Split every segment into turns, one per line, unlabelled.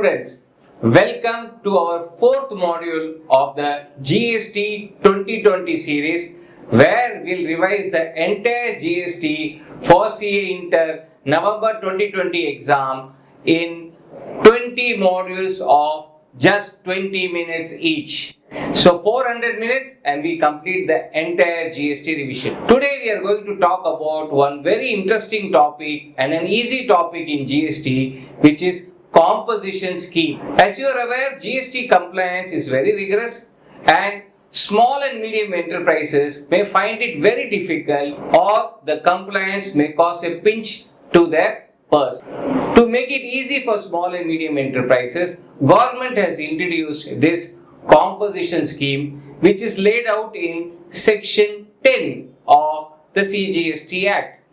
students, welcome to our fourth module of the GST 2020 series where we'll revise the entire GST for CA Inter November 2020 exam in 20 modules of just 20 minutes each. So 400 minutes and we complete the entire GST revision. Today we are going to talk about one very interesting topic and an easy topic in GST, which is composition scheme. As you are aware, GST compliance is very rigorous and small and medium enterprises may find it very difficult, or the compliance may cause a pinch to their purse. To make it easy for small and medium enterprises, government has introduced this composition scheme, which is laid out in section 10 of the CGST Act.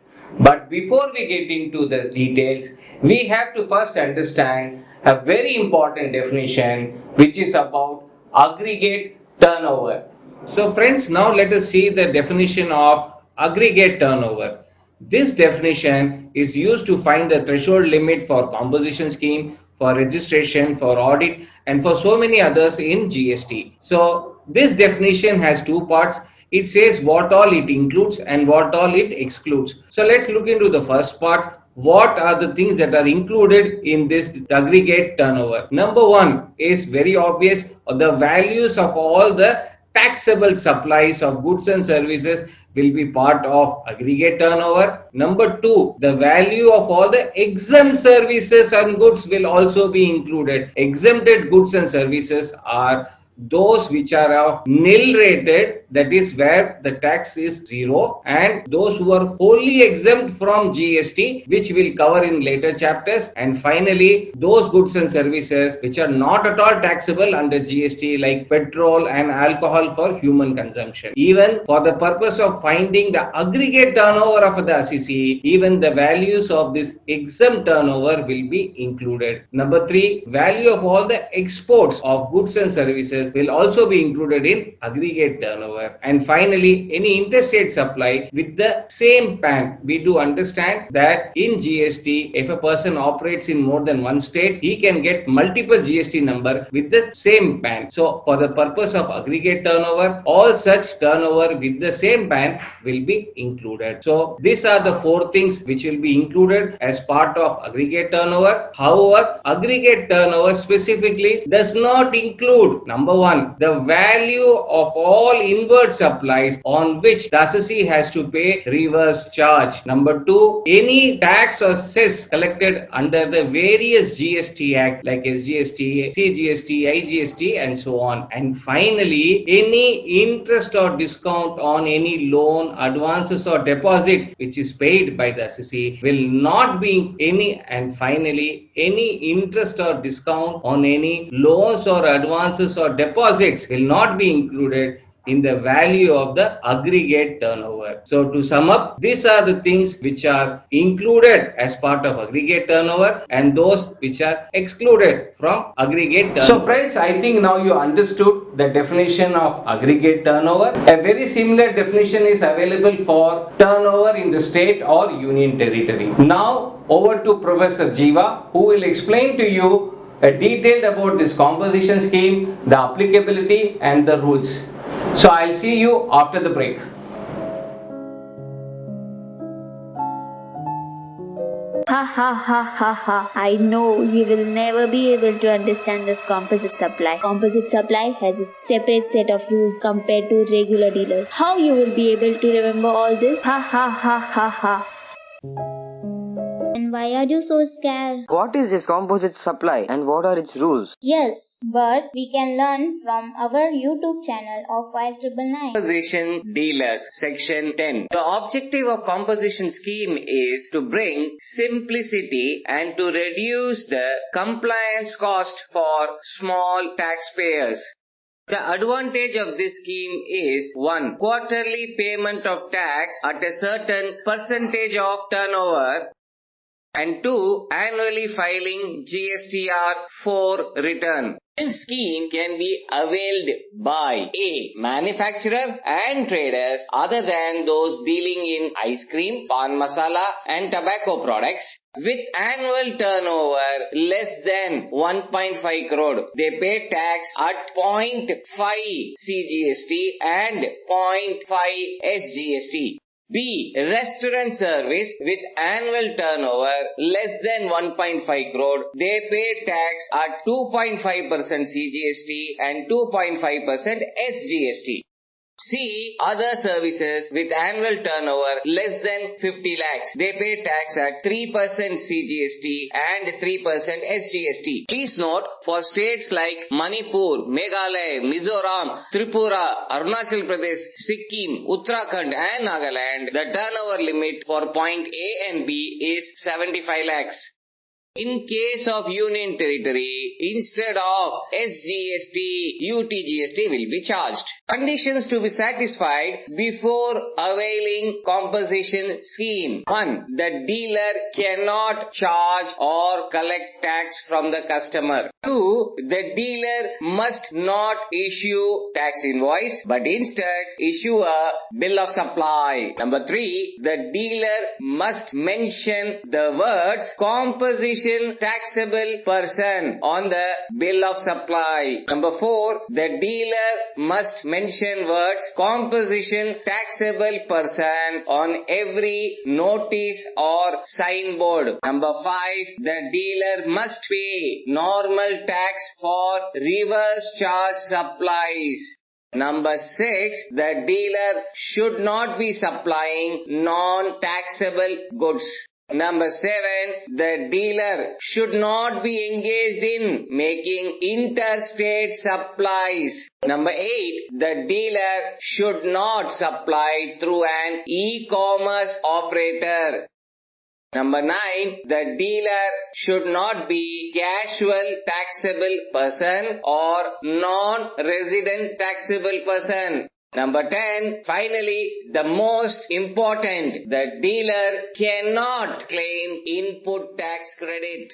But before we get into the details, we have to first understand a very important definition, which is about aggregate turnover. So friends, now let us see the definition of aggregate turnover. This definition is used to find the threshold limit for composition scheme, for registration, for audit, and for so many others in GST. So this definition has two parts. It says what all it includes and what all it excludes. So let's look into the first part. What are the things that are included in this aggregate turnover? Number one is very obvious, the values of all the taxable supplies of goods and services will be part of aggregate turnover. Number two, the value of all the exempt services and goods will also be included. Exempted goods and services are those which are of nil rated, that is where the tax is zero, and those who are wholly exempt from GST, which we'll cover in later chapters. And finally, those goods and services which are not at all taxable under GST, like petrol and alcohol for human consumption. Even for the purpose of finding the aggregate turnover of the assessee, even the values of this exempt turnover will be included. Number three, value of all the exports of goods and services will also be included in aggregate turnover. And finally, any interstate supply with the same PAN. We do understand that in GST, if a person operates in more than one state, he can get multiple GST number with the same PAN. So for the purpose of aggregate turnover, all such turnover with the same PAN will be included. So these are the four things which will be included as part of aggregate turnover. However, aggregate turnover specifically does not include, number one, the value of all inward supplies on which the assessee has to pay reverse charge. Number two, any tax or cess collected under the various GST Act like SGST, CGST, IGST, and so on. And finally, any interest or discount on any loan, advances, or deposit which is paid by the assessee will not be any. And finally, any interest or discount on any loans or advances or deposits will not be included in the value of the aggregate turnover. So to sum up, these are the things which are included as part of aggregate turnover and those which are excluded from aggregate turnover. So friends, I think now you understood the definition of aggregate turnover. A very similar definition is available for turnover in the state or union territory. Now over to Professor Jiva, who will explain to you detailed about this composition scheme, the applicability and the rules. So I'll see you after the break.
Ha ha ha ha ha. I know you will never be able to understand this composite supply. Composite supply has a separate set of rules compared to regular dealers. How you will be able to remember all this? Ha ha ha ha ha. And why are you so scared?
What is this composite supply and what are its rules?
Yes, but we can learn from our YouTube channel of 5999.
Composition dealers, section 10. The objective of composition scheme is to bring simplicity and to reduce the compliance cost for small taxpayers. The advantage of this scheme is 1. Quarterly payment of tax at a certain percentage of turnover, and 2. Annually filing GSTR 4 return. This scheme can be availed by A. Manufacturers and traders other than those dealing in ice cream, pan masala and tobacco products with annual turnover less than 1.5 crore. They pay tax at 0.5 CGST and 0.5 SGST. B. Restaurant service with annual turnover less than 1.5 crore. They pay tax at 2.5% CGST and 2.5% SGST. C. Other services with annual turnover less than 50 lakhs. They pay tax at 3% CGST and 3% SGST. Please note, for states like Manipur, Meghalaya, Mizoram, Tripura, Arunachal Pradesh, Sikkim, Uttarakhand and Nagaland, the turnover limit for point A and B is 75 lakhs. In case of Union Territory, instead of SGST, UTGST will be charged. Conditions to be satisfied before availing compensation scheme. 1. The dealer cannot charge or collect tax from the customer. 2. The dealer must not issue tax invoice but instead issue a bill of supply. Number 3. The dealer must mention the words composition taxable person on the bill of supply. Number 4. The dealer must mention words composition taxable person on every notice or signboard. Number 5. The dealer must pay normal tax for reverse charge supplies. Number 6. The dealer should not be supplying non-taxable goods. Number 7. The dealer should not be engaged in making interstate supplies. Number 8. The dealer should not supply through an e-commerce operator. Number 9. The dealer should not be casual taxable person or non-resident taxable person. Number 10. Finally, the most important, the dealer cannot claim input tax credit.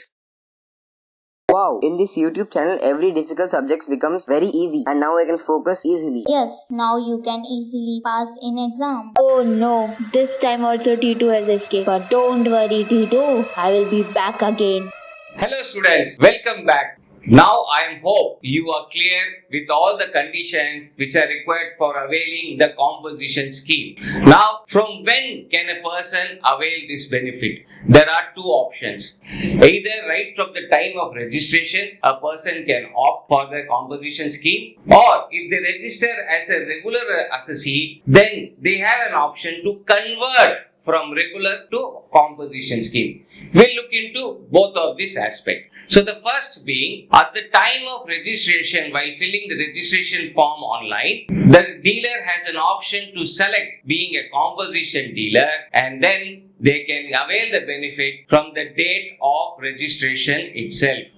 Wow, in this YouTube channel, every difficult subject becomes very easy and now I can focus easily.
Yes, now you can easily pass in exam. Oh no, this time also T2 has escaped. But don't worry T2, I will be back again.
Hello students, welcome back. Now I hope you are clear with all the conditions which are required for availing the composition scheme. Now, from when can a person avail this benefit? There are two options. Either right from the time of registration, a person can opt for the composition scheme, or if they register as a regular assessee, then they have an option to convert from regular to composition scheme. We'll look into both of these aspects. So the first being, at the time of registration, while filling the registration form online, the dealer has an option to select being a composition dealer and then they can avail the benefit from the date of registration itself.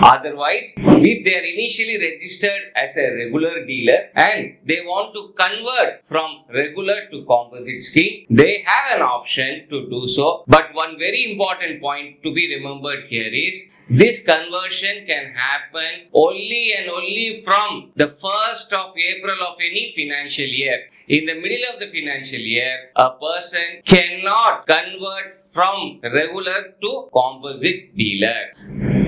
Otherwise, if they are initially registered as a regular dealer and they want to convert from regular to composite scheme, they have an option to do so. But one very important point to be remembered here is, this conversion can happen only and only from the 1st of April of any financial year. In the middle of the financial year, a person cannot convert from regular to composite dealer.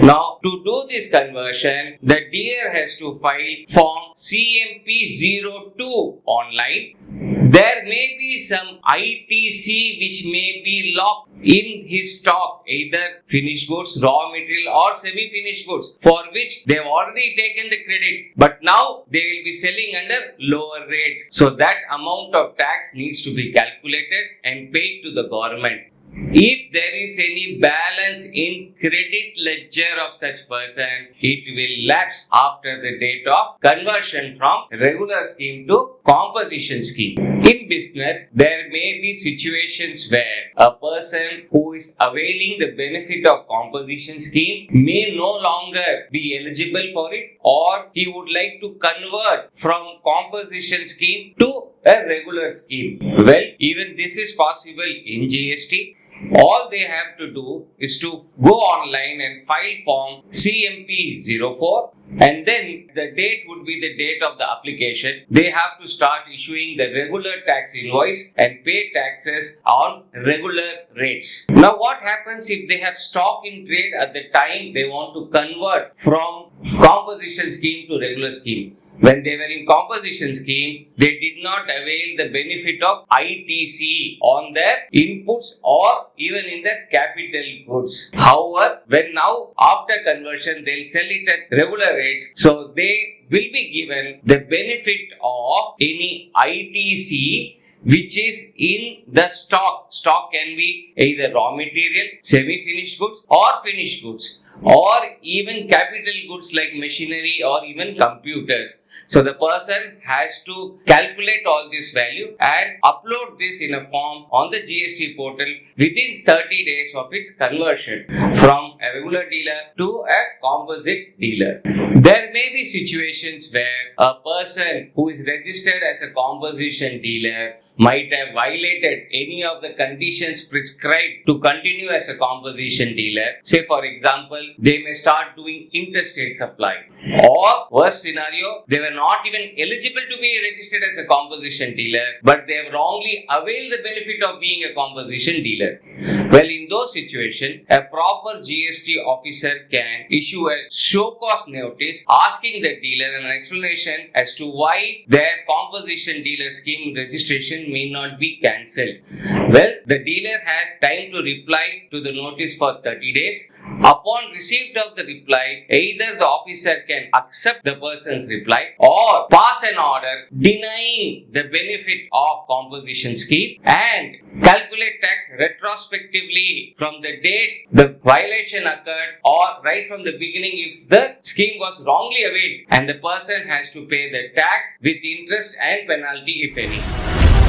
Now, to do this conversion, the dealer has to file form CMP02 online. There may be some ITC which may be locked in his stock, either finished goods, raw material or semi-finished goods, for which they have already taken the credit, but now they will be selling under lower rates. So that amount of tax needs to be calculated and paid to the government. If there is any balance in credit ledger of such person, it will lapse after the date of conversion from regular scheme to composition scheme. In business, there may be situations where a person who is availing the benefit of composition scheme may no longer be eligible for it, or he would like to convert from composition scheme to a regular scheme. Well, even this is possible in GST. all they have to do is to go online and file form CMP04, and then the date would be the date of the application. They have to start issuing the regular tax invoice and pay taxes on regular rates. Now what happens if they have stock in trade at the time they want to convert from composition scheme to regular scheme? When they were in composition scheme, they did not avail the benefit of ITC on their inputs or even in their capital goods. However, when now after conversion, they'll sell it at regular rates, so they will be given the benefit of any ITC which is in the stock. Stock can be either raw material, semi-finished goods or finished goods, or even capital goods like machinery or even computers. So the person has to calculate all this value and upload this in a form on the GST portal within 30 days of its conversion from a regular dealer to a composite dealer. There may be situations where a person who is registered as a composition dealer might have violated any of the conditions prescribed to continue as a composition dealer. Say for example, they may start doing interstate supply, or worst scenario, they were not even eligible to be registered as a composition dealer, but they have wrongly availed the benefit of being a composition dealer. Well, in those situations, a proper GST officer can issue a show cause notice asking the dealer an explanation as to why their composition dealer scheme registration may not be cancelled. Well, the dealer has time to reply to the notice for 30 days. Upon receipt of the reply, either the officer can accept the person's reply or pass an order denying the benefit of composition scheme and calculate tax retrospectively from the date the violation occurred or right from the beginning if the scheme was wrongly availed, and the person has to pay the tax with interest and penalty if any.